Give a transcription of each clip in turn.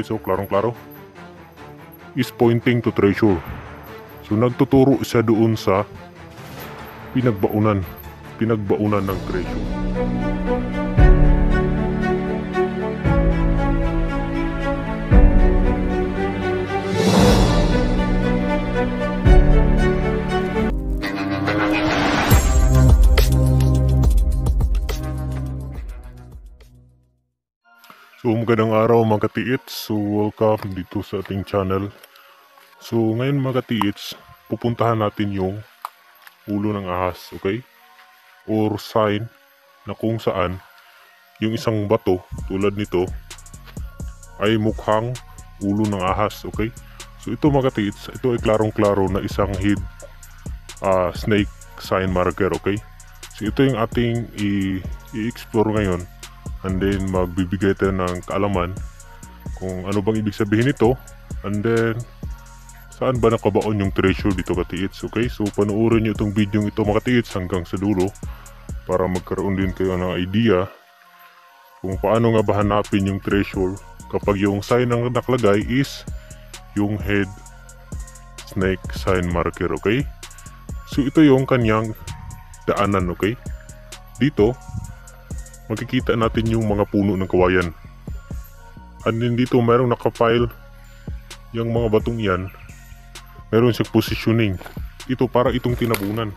So klarong-klaro is pointing to treasure. So nagtuturo siya doon sa pinagbaunan ng treasure. So magandang araw mga katiits. So welcome dito sa ating channel. So ngayon mga katiits, pupuntahan natin yung ulo ng ahas, okay? Or sign na kung saan yung isang bato tulad nito ay mukhang ulo ng ahas, okay? So ito mga katiits, ito ay klarong-klaro na isang head snake sign marker, okay? So ito yung ating i-explore ngayon. And then magbibigay tayo ng kaalaman kung ano bang ibig sabihin nito. And then saan ba nakabaon yung treasure dito katiits, okay? So panoorin nyo itong video ito mga katiits hanggang sa dulo para magkaroon din kayo ng idea kung paano nga ba hanapin yung treasure kapag yung sign ang nakalagay is yung head snake sign marker, okay? So ito yung kanyang daanan, okay? Dito makikita natin yung mga puno ng kawayan. And then dito mayroong nakapile yung mga batong yan. Meron siyang positioning. Ito para itong tinabunan.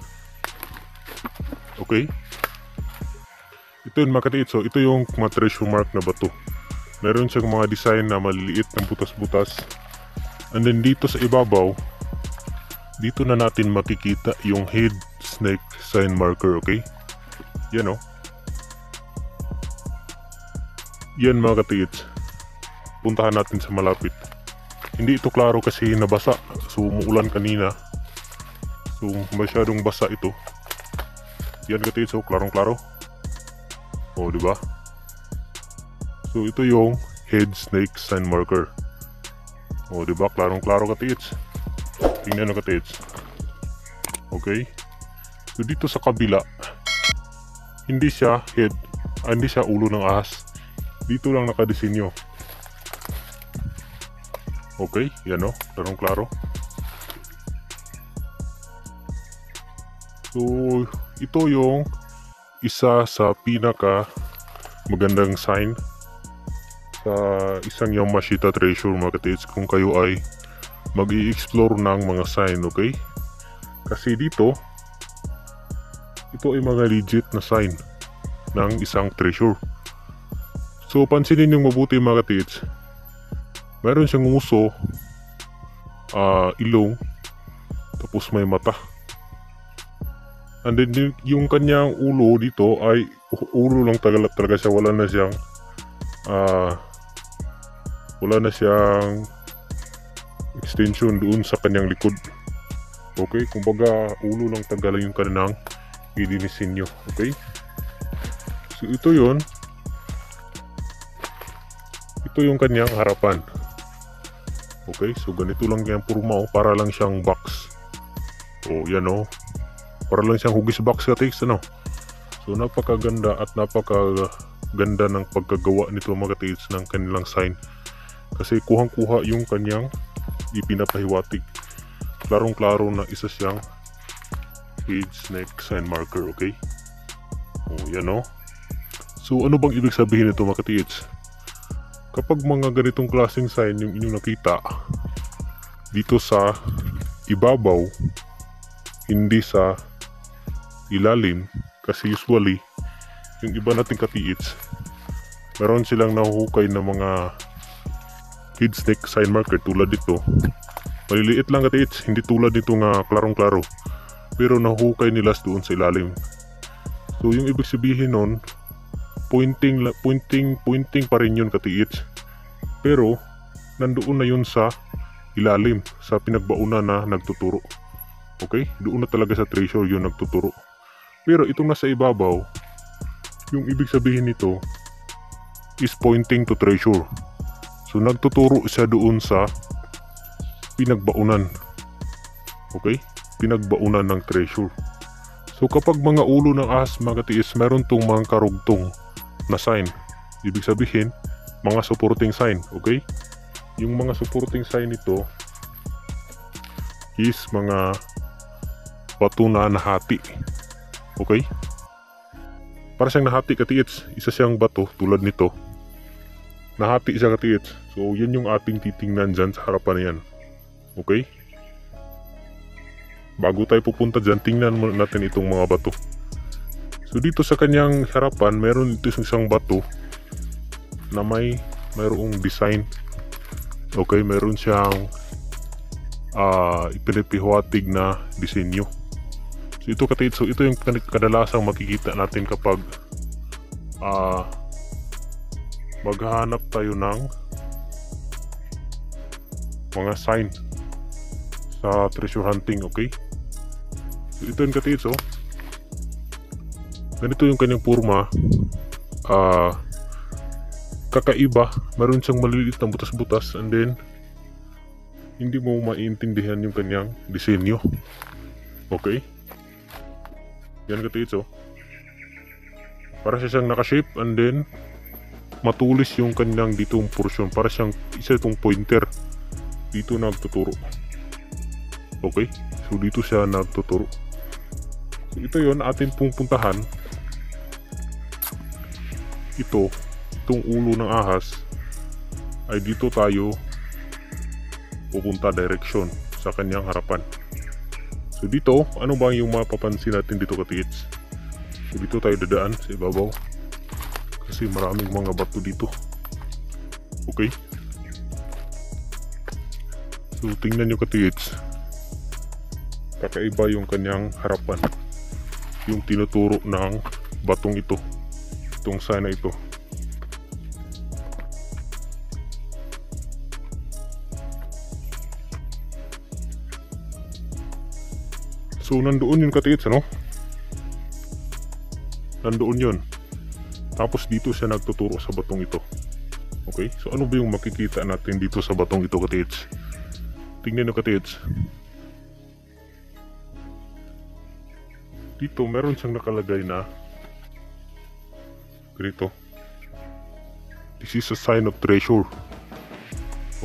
Okay? Ito yung mga katiits. So ito yung mga treasure mark na bato. Meron siyang mga design na maliliit ng butas-butas. And then dito sa ibabaw, dito na natin makikita yung head snake sign marker, okay? Yan o. Yan mga katiits, puntahan natin sa malapit. Hindi ito klaro kasi nabasa. So umuulan kanina. So masyadong basa ito. Yan katiits, so klarong-klaro. O diba? So ito yung head snake sign marker. O diba, klarong-klaro katiits. Tingnan na katiits. Okay. So dito sa kabila, hindi siya head, hindi siya ulo ng ahas. Dito lang nakadesinyo. Okay, yan o, klarong-klaro. So, ito yung isa sa pinaka magandang sign sa isang Yamashita treasure mga katiits kung kayo ay mag-i-explore ng mga sign, okay? Kasi dito, ito ay mga legit na sign ng isang treasure. So pansinin yung mabuti mga katiits, meron siyang nguso, ilong, tapos may mata. And then yung kanyang ulo dito ay ulo lang talaga siya, wala na siyang extension doon sa kanyang likod. Okay, kumbaga ulo lang talaga yung kanyang idinisin nyo, okay? So ito yon. Ito yung kanyang harapan. Okay, so ganito lang yung purma, para lang siyang box. O yan o, para lang siyang hugis box katiks, ano. So napakaganda at napakaganda ng pagkagawa nito mga katiks ng kanilang sign. Kasi kuhang-kuha yung kanyang ipinapahiwatig. Klarong-klaro na isa siyang head snake sign marker, okay? O yan o. So ano bang ibig sabihin nito mga katiks? Kapag mga ganitong klaseng sign yung inyong nakita dito sa ibabaw, hindi sa ilalim, kasi usually yung iba nating katiits meron silang nahuhukay na mga head snake sign marker tulad dito. Maliliit lang katiits, hindi tulad nito nga klarong-klaro, pero nahuhukay nila doon sa ilalim. So yung ibig sabihin nun, pointing pa rin yun katiits, pero nandoon na yun sa ilalim, sa pinagbaunan na nagtuturo. Okay, doon na talaga sa treasure yun nagtuturo. Pero itong nasa ibabaw, yung ibig sabihin nito is pointing to treasure. So nagtuturo siya doon sa pinagbaunan. Okay, pinagbaunan ng treasure. So kapag mga ulo ng ahas mga katiis, meron tong mga karugtong na sign. Ibig sabihin, mga supporting sign, okay? yung mga supporting sign nito is mga bato na nahati. Okay? Para siyang nahati katiits, isa siyang bato tulad nito. Nahati siya katiits. So yan yung ating titingnan dyan sa harapan na yan. Okay? Bago tayo pupunta dyan, tingnan muna natin itong mga bato. So dito sa kanyang harapan, meron ito isang bato na mayroong design. Okay, meron siyang ipinapihuwatig na disenyo. So ito katiits, so ito yung kadalasang makikita natin kapag maghahanap tayo ng mga sign sa treasure hunting. Okay, so ito yung katiits, oh. Ganito yung kanyang purma. Kakaiba, meron siyang maliliit na butas-butas, and then hindi mo maintindihan yung kanyang disenyo. Okay, yan katiits, oh. Para siyang nakashape, and then matulis yung kanyang ditong portion. Para siyang isa itong pointer dito nagtuturo. Okay, so dito siya nagtuturo. So ito yon atin pong puntahan. Itong ulo ng ahas ay dito tayo pupunta, direction sa kanyang harapan. So dito, ano ba yung mapapansin natin dito katiits? So dito tayo dadaan sa ibabaw kasi maraming mga bato dito. Okay, so tingnan nyo katiits, kakaiba yung kanyang harapan, yung tinuturo ng batong ito, itong sana ito. So nandoon yun katiits, ano? Nandoon yun. Tapos dito siya nagtuturo sa batong ito. Okay, so ano ba yung makikita natin dito sa batong ito katiits? Tingnan nyo katiits. Dito meron siyang nakalagay na ganito. This is a sign of treasure.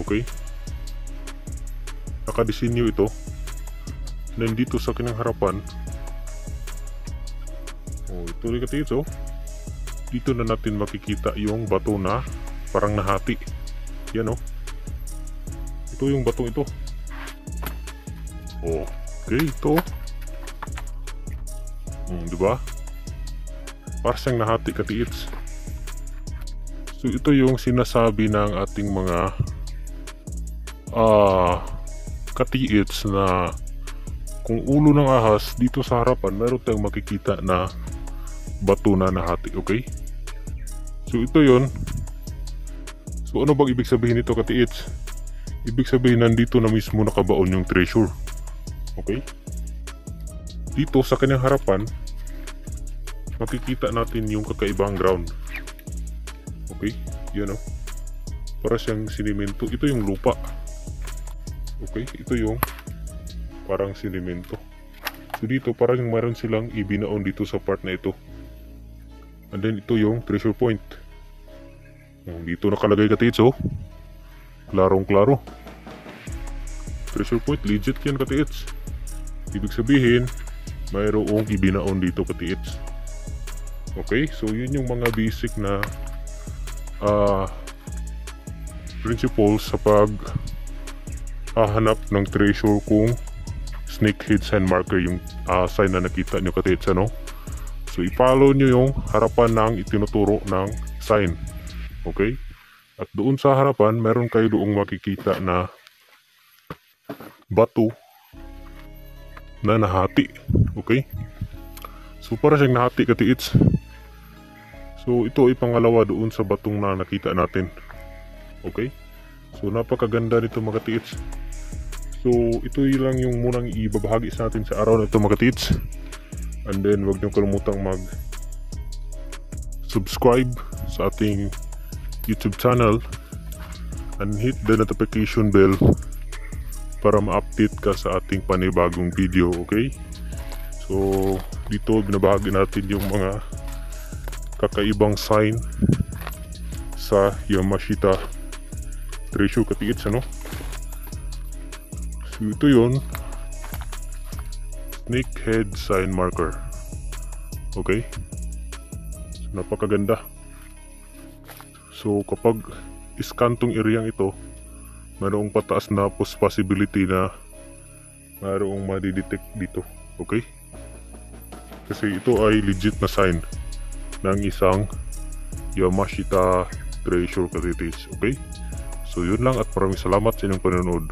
Okay, nakadesinyo ito. Nandito sa kanyang harapan, oh, ito rin katiits, oh. Dito na natin makikita yung bato na parang nahati. Yan, oh. Ito yung bato ito. Okay, ito. Diba? Parang siyang nahati katiits. So ito yung sinasabi ng ating mga katiits na kung ulo ng ahas dito sa harapan, meron tayong makikita na bato na nahati. Okay, so ito yon. So ano bang ibig sabihin nito katiits? Ibig sabihin nandito na mismo nakabaon yung treasure. Okay, dito sa kanyang harapan makikita natin yung kakaibang ground. Okay, yan, oh. Para siyang sinimento. Ito yung lupa. Okay, ito yung parang sinimento. So dito parang mayroon silang ibinaon dito sa part na ito. And then ito yung treasure point. Dito nakalagay katiits, oh. Klarong klaro. Treasure point, legit yan katiits. Ibig sabihin mayroong ibinaon dito katiits. Okay, so yun yung mga basic na principles sa pag hahanap ng treasure kung snakehead sign marker yung sign na nakita nyo katiits, ano? So i-follow nyo yung harapan ng itinuturo ng sign. Okay, at doon sa harapan meron kayo doong makikita na bato na nahati. Okay, so para siyang nahati katiits. So ito ay pangalawa doon sa batong na nakita natin. Okay, so napakaganda nito mga katiits. So ito lang yung munang ibabahagi sa atin sa araw na ito mga katiits. And then wag niyo kalimutang mag subscribe sa ating YouTube channel and hit the notification bell para ma-update ka sa ating panibagong video. Okay, so dito binabahagi natin yung mga kakaibang sign sa Yamashita treasure katiits, ano? So ito yun, snakehead sign marker. Okay, so, napakaganda. So kapag iscan tong area ito, mayroong pataas na possibility na mayroong madidetect dito. Okay, kasi ito ay legit na sign ng isang Yamashita treasure katitis. Okay, so yun lang at maraming salamat sa inyong panonood.